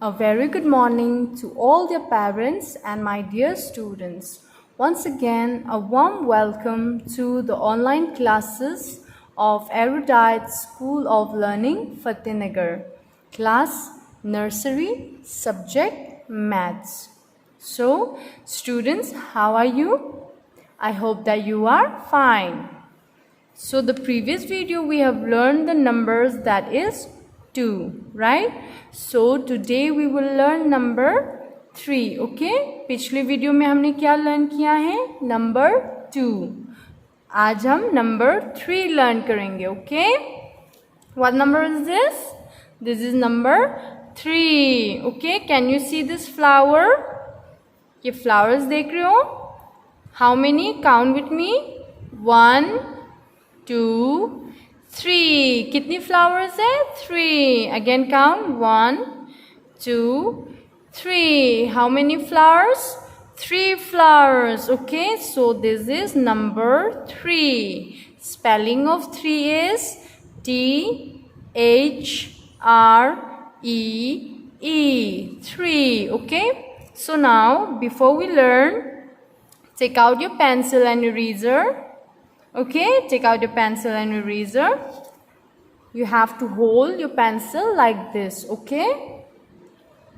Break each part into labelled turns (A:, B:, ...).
A: A very good morning to all dear parents and my dear students. Once again, a warm welcome to the online classes of Erudite School of Learning, Fatehnagar. Class Nursery, Subject Maths. So, students, how are you? I hope that you are fine. So, the previous video we have learned the numbers that is 2, right? So today we will learn number 3, okay? पिछले video में हमने क्या learn किया है? Number 2. आज हम number 3 learn करेंगे, okay? What number is this? This is number 3, okay? Can you see this flower? ये flowers देख रहे हो? How many? Count with me. 1, 2, 3. कितनी flowers है? 3. Again count. 1, 2, 3. How many flowers? 3 flowers. Okay, so this is number 3. Spelling of 3 is T-H-R-E-E. 3. Okay, so now before we learn, take out your pencil and eraser. Okay, take out your pencil and eraser. You have to hold your pencil like this, okay?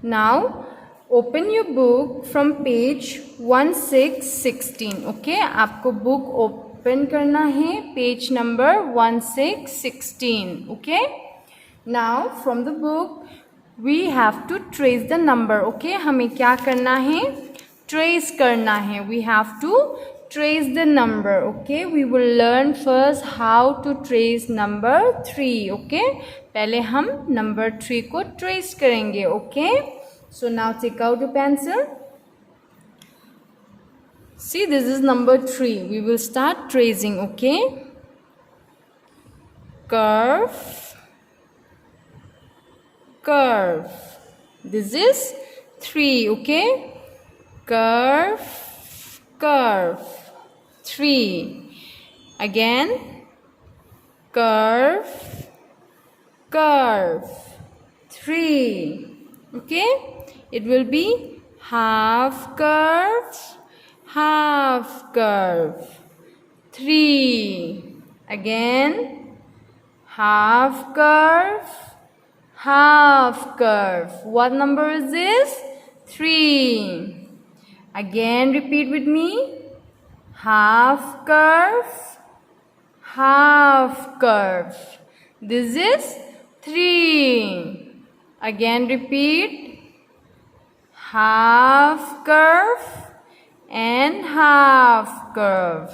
A: Now, open your book from page 1616, okay? आपको book open करना है page number 1616, okay? Now, from the book, we have to trace the number, okay? हमें क्या करना है? Trace करना है. We have to trace the number, okay? We will learn first how to trace number 3, okay? पहले हम number 3 को trace करेंगे, okay? So now take out your pencil. See, this is number 3. We will start tracing, okay? Curve, curve. This is 3, okay? Curve, curve. 3. Again, curve, curve. 3. Okay, it will be half curve, half curve. 3. Again, half curve, half curve. What number is this? 3. Again, repeat with me. Half curve, half curve. This is 3. Again repeat. Half curve and half curve.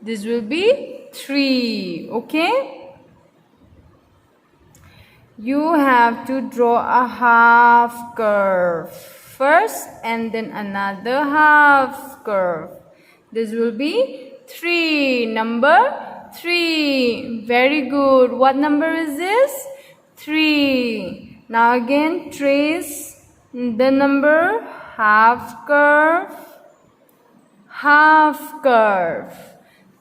A: This will be 3. Okay? You have to draw a half curve first and then another half curve. This will be 3. Number 3. Very good. What number is this? 3. Now again trace the number half curve, half curve.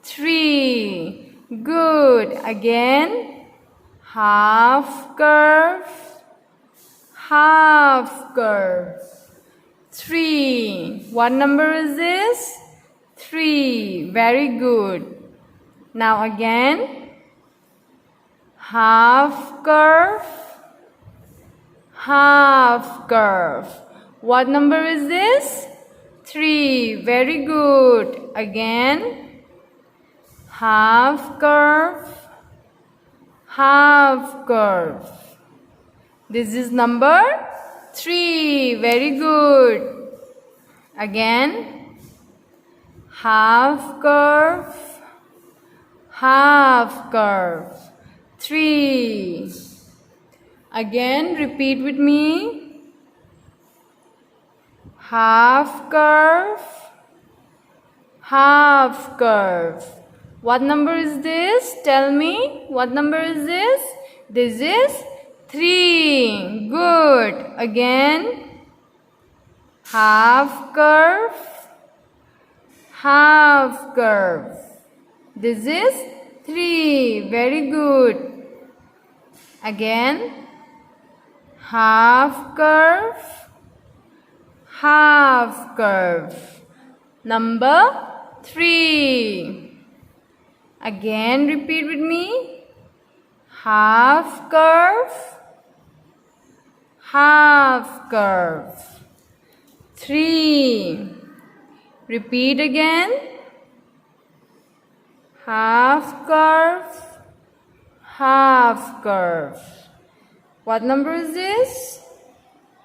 A: 3. Good. Again half curve, half curve. 3. What number is this? 3. Very good. Now again, half curve, half curve. What number is this? 3. Very good. Again, half curve, half curve. This is number 3. Very good. Again, half curve, half curve. 3. Again, repeat with me. Half curve, half curve. What number is this? Tell me. What number is this? This is 3. Good. Again, half curve, half curve. This is 3. Very good. Again, half curve, half curve. Number 3. Again repeat with me. Half curve, half curve. 3. Repeat again. Half curve, half curve. What number is this?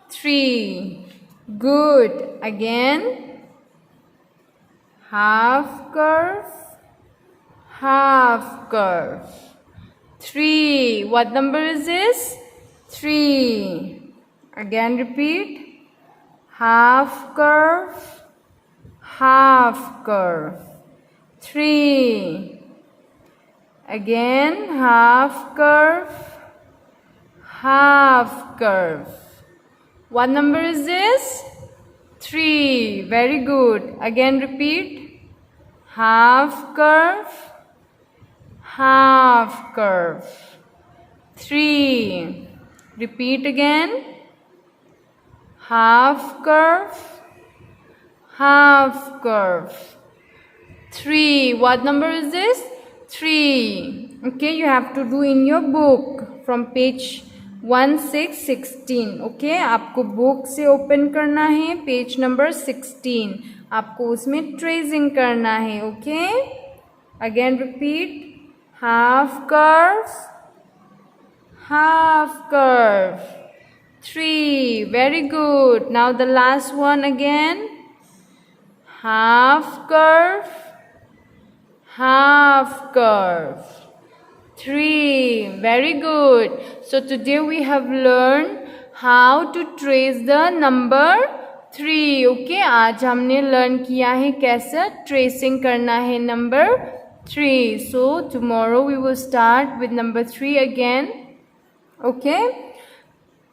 A: 3. Good. Again. Half curve, half curve. 3. What number is this? 3. Again repeat. Half curve, half curve. 3. Again, half curve, half curve. What number is this? 3. Very good. Again repeat. Half curve, half curve. 3. Repeat again. Half curve, half curve. 3. What number is this? 3. Okay, you have to do in your book from page 1616. Okay, आपको book से open करना है page number 16. आपको उसमें tracing करना है. Okay, again repeat. Half curve, half curve. 3. Very good. Now the last one again. Half curve, half curve. 3. Very good. So today we have learned how to trace the number 3. Okay, आज हमने learn किया है कैसे tracing करना है number 3. So tomorrow we will start with number 3 again. Okay.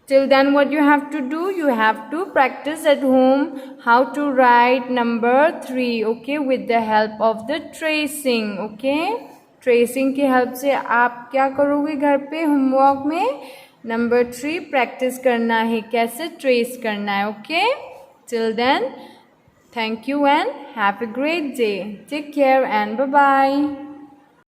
A: Till then what you have to do, you have to practice at home how to write number 3, okay, with the help of the tracing. Okay, tracing की help से आप क्या करोगे घर पे homework में? number 3 practice करना है कैसे trace करना है. Okay, till then thank you and have a great day. Take care and bye bye.